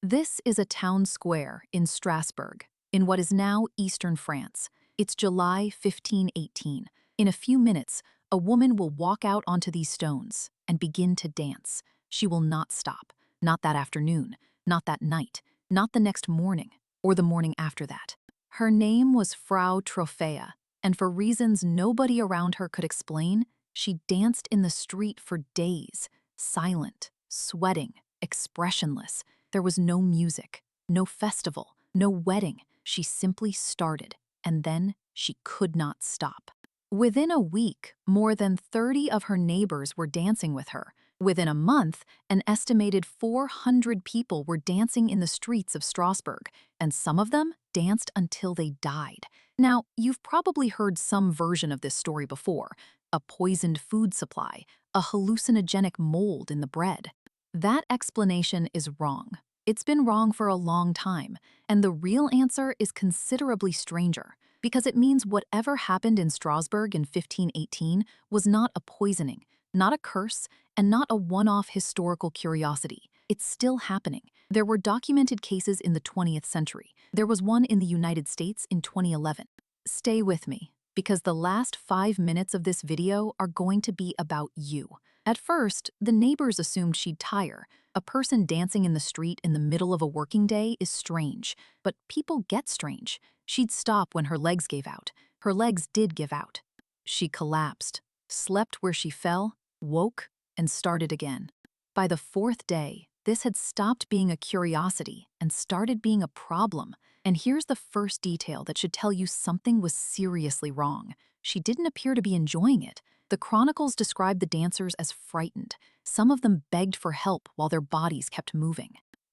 This is a town square in Strasbourg, in what is now eastern France. It's July 1518. In a few minutes, a woman will walk out onto these stones and begin to dance. She will not stop. Not that afternoon, not that night, not the next morning, or the morning after that. Her name was Frau Trophäa, and for reasons nobody around her could explain, she danced in the street for days, silent, sweating, expressionless. There was no music, no festival, no wedding. She simply started, and then she could not stop. Within a week, more than 30 of her neighbors were dancing with her. Within a month, an estimated 400 people were dancing in the streets of Strasbourg, and some of them danced until they died. Now, you've probably heard some version of this story before: a poisoned food supply, a hallucinogenic mold in the bread. That explanation is wrong. It's been wrong for a long time, and the real answer is considerably stranger, because it means whatever happened in Strasbourg in 1518 was not a poisoning, not a curse, and not a one-off historical curiosity. It's still happening. There were documented cases in the 20th century. There was one in the United States in 2011. Stay with me, because the last 5 minutes of this video are going to be about you. At first, the neighbors assumed she'd tire. A person dancing in the street in the middle of a working day is strange, but people get strange. She'd stop when her legs gave out. Her legs did give out. She collapsed, slept where she fell, woke, and started again. By the fourth day, this had stopped being a curiosity and started being a problem. And here's the first detail that should tell you something was seriously wrong. She didn't appear to be enjoying it. The chronicles described the dancers as frightened. Some of them begged for help while their bodies kept moving.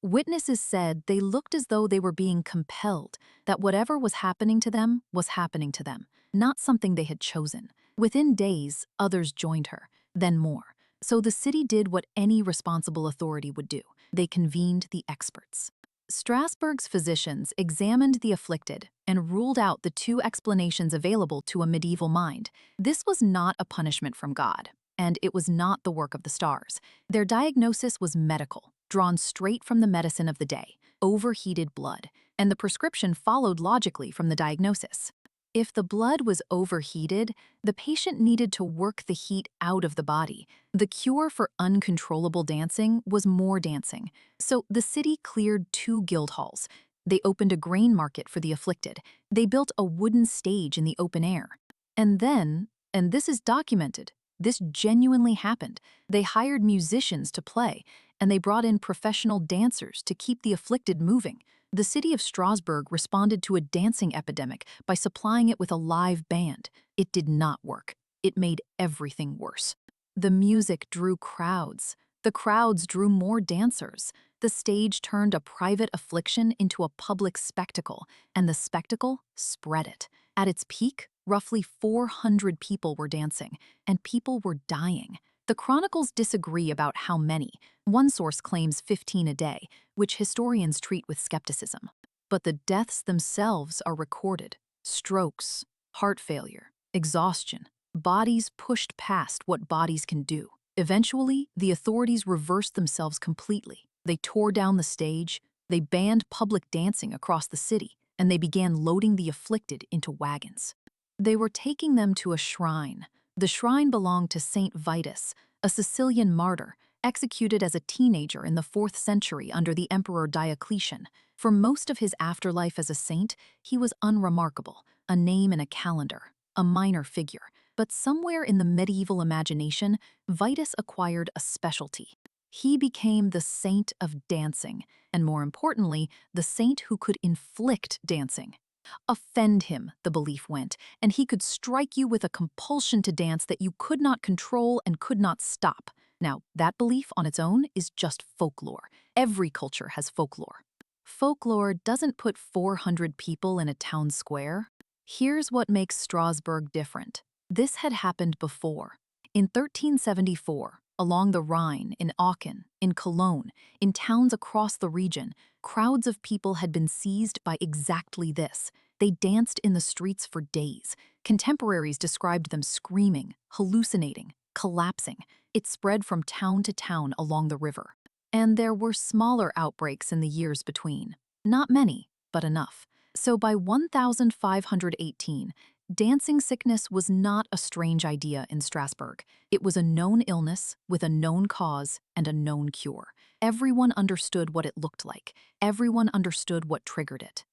Witnesses said they looked as though they were being compelled, that whatever was happening to them was happening to them, not something they had chosen. Within days, others joined her, then more. So the city did what any responsible authority would do. They convened the experts. Strasbourg's physicians examined the afflicted and ruled out the two explanations available to a medieval mind. This was not a punishment from God, and it was not the work of the stars. Their diagnosis was medical, drawn straight from the medicine of the day: overheated blood, and the prescription followed logically from the diagnosis. If the blood was overheated, the patient needed to work the heat out of the body. The cure for uncontrollable dancing was more dancing. So the city cleared 2 guild halls. They opened a grain market for the afflicted. They built a wooden stage in the open air. And then, and this is documented, this genuinely happened, they hired musicians to play, and they brought in professional dancers to keep the afflicted moving. The city of Strasbourg responded to a dancing epidemic by supplying it with a live band. It did not work. It made everything worse. The music drew crowds. The crowds drew more dancers. The stage turned a private affliction into a public spectacle, and the spectacle spread it. At its peak, roughly 400 people were dancing, and people were dying. The chronicles disagree about how many. One source claims 15 a day, which historians treat with skepticism. But the deaths themselves are recorded: strokes, heart failure, exhaustion, bodies pushed past what bodies can do. Eventually, the authorities reversed themselves completely. They tore down the stage, they banned public dancing across the city, and they began loading the afflicted into wagons. They were taking them to a shrine. The shrine belonged to Saint Vitus, a Sicilian martyr, executed as a teenager in the 4th century under the Emperor Diocletian. For most of his afterlife as a saint, he was unremarkable, a name in a calendar, a minor figure. But somewhere in the medieval imagination, Vitus acquired a specialty. He became the saint of dancing, and more importantly, the saint who could inflict dancing. Offend him, the belief went, and he could strike you with a compulsion to dance that you could not control and could not stop. Now, that belief on its own is just folklore. Every culture has folklore. Folklore doesn't put 400 people in a town square. Here's what makes Strasbourg different. This had happened before. In 1374, along the Rhine, in Aachen, in Cologne, in towns across the region, crowds of people had been seized by exactly this. They danced in the streets for days. Contemporaries described them screaming, hallucinating, collapsing. It spread from town to town along the river. And there were smaller outbreaks in the years between. Not many, but enough. So by 1518, dancing sickness was not a strange idea in Strasbourg. It was a known illness with a known cause and a known cure. Everyone understood what it looked like. Everyone understood what triggered it.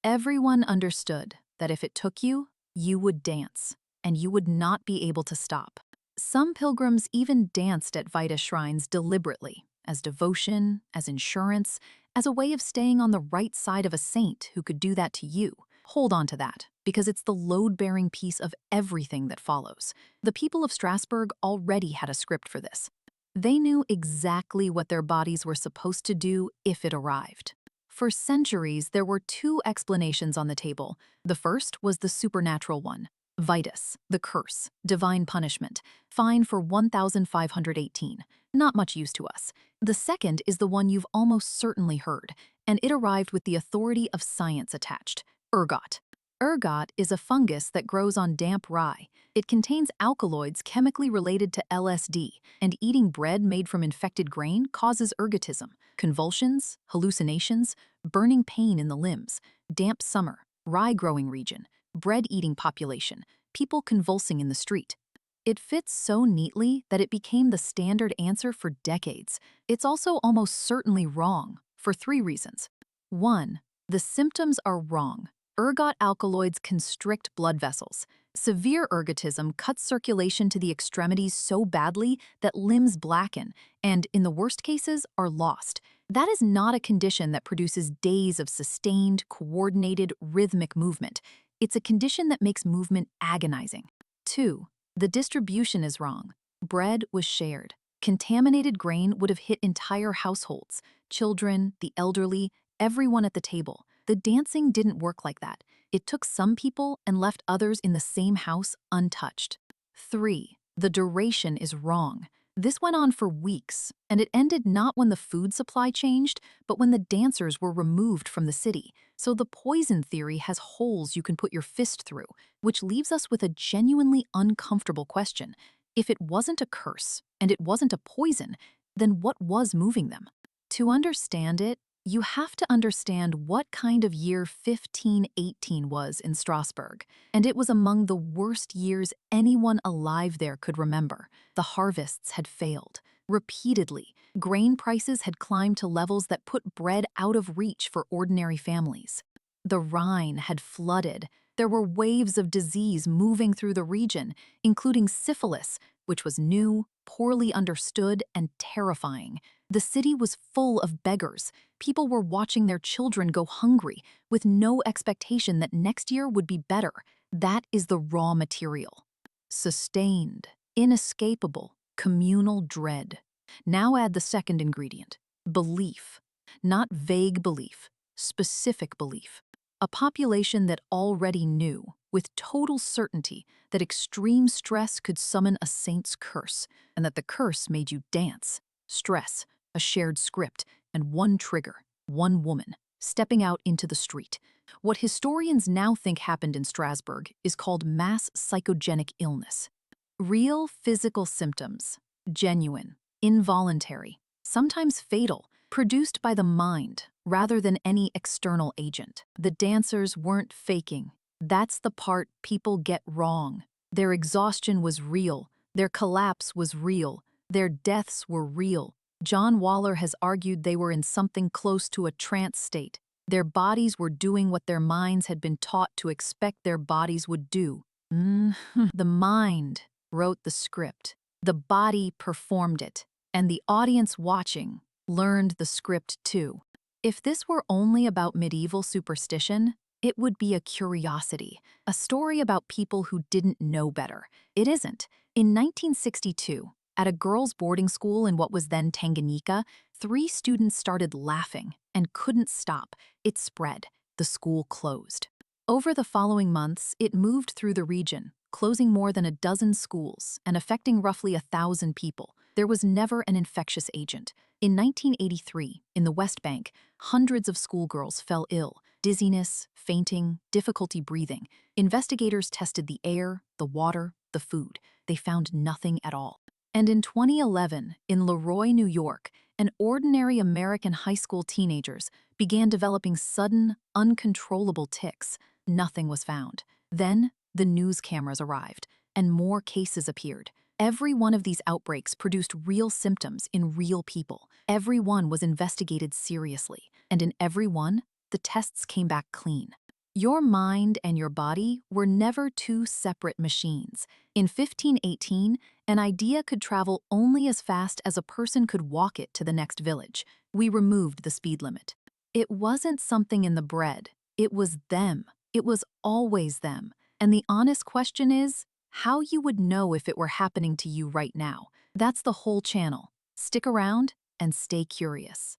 Everyone understood that if it took you, you would dance, and you would not be able to stop. Some pilgrims even danced at Vitus shrines deliberately, as devotion, as insurance, as a way of staying on the right side of a saint who could do that to you. Hold on to that, because it's the load-bearing piece of everything that follows. The people of Strasbourg already had a script for this. They knew exactly what their bodies were supposed to do if it arrived. For centuries, there were two explanations on the table. The first was the supernatural one. Vitus, the curse, divine punishment, fine for 1518. Not much use to us. The second is the one you've almost certainly heard, and it arrived with the authority of science attached. Ergot. Ergot is a fungus that grows on damp rye. It contains alkaloids chemically related to LSD, and eating bread made from infected grain causes ergotism, convulsions, hallucinations, burning pain in the limbs, damp summer, rye-growing region, bread-eating population, people convulsing in the street. It fits so neatly that it became the standard answer for decades. It's also almost certainly wrong, for three reasons. 1. The symptoms are wrong. Ergot alkaloids constrict blood vessels. Severe ergotism cuts circulation to the extremities so badly that limbs blacken and, in the worst cases, are lost. That is not a condition that produces days of sustained, coordinated, rhythmic movement. It's a condition that makes movement agonizing. 2. The distribution is wrong. Bread was shared. Contaminated grain would have hit entire households, children, the elderly, everyone at the table. The dancing didn't work like that. It took some people and left others in the same house untouched. 3. The duration is wrong. This went on for weeks, and it ended not when the food supply changed, but when the dancers were removed from the city. So the poison theory has holes you can put your fist through, which leaves us with a genuinely uncomfortable question. If it wasn't a curse, and it wasn't a poison, then what was moving them? To understand it, you have to understand what kind of year 1518 was in Strasbourg, and it was among the worst years anyone alive there could remember. The harvests had failed. Repeatedly, grain prices had climbed to levels that put bread out of reach for ordinary families. The Rhine had flooded. There were waves of disease moving through the region, including syphilis, which was new, poorly understood, and terrifying. The city was full of beggars. People were watching their children go hungry, with no expectation that next year would be better. That is the raw material. Sustained, inescapable, communal dread. Now add the second ingredient, belief. Not vague belief, specific belief. A population that already knew, with total certainty, that extreme stress could summon a saint's curse, and that the curse made you dance. Stress, a shared script, and one trigger, one woman, stepping out into the street. What historians now think happened in Strasbourg is called mass psychogenic illness. Real physical symptoms, genuine, involuntary, sometimes fatal, produced by the mind rather than any external agent. The dancers weren't faking. That's the part people get wrong. Their exhaustion was real. Their collapse was real. Their deaths were real. John Waller has argued they were in something close to a trance state. Their bodies were doing what their minds had been taught to expect their bodies would do. The mind wrote the script. The body performed it. And the audience watching learned the script too. If this were only about medieval superstition, it would be a curiosity, a story about people who didn't know better. It isn't. In 1962, at a girls' boarding school in what was then Tanganyika, 3 students started laughing and couldn't stop. It spread. The school closed. Over the following months, it moved through the region, closing more than a dozen schools and affecting roughly 1,000 people. There was never an infectious agent. In 1983, in the West Bank, hundreds of schoolgirls fell ill. Dizziness, fainting, difficulty breathing. Investigators tested the air, the water, the food. They found nothing at all. And in 2011, in Leroy, New York, and ordinary American high school teenagers began developing sudden, uncontrollable tics. Nothing was found. Then, the news cameras arrived, and more cases appeared. Every one of these outbreaks produced real symptoms in real people. Every one was investigated seriously, and in every one, the tests came back clean. Your mind and your body were never two separate machines. In 1518, an idea could travel only as fast as a person could walk it to the next village. We removed the speed limit. It wasn't something in the bread. It was them. It was always them. And the honest question is, how you would know if it were happening to you right now. That's the whole channel. Stick around and stay curious.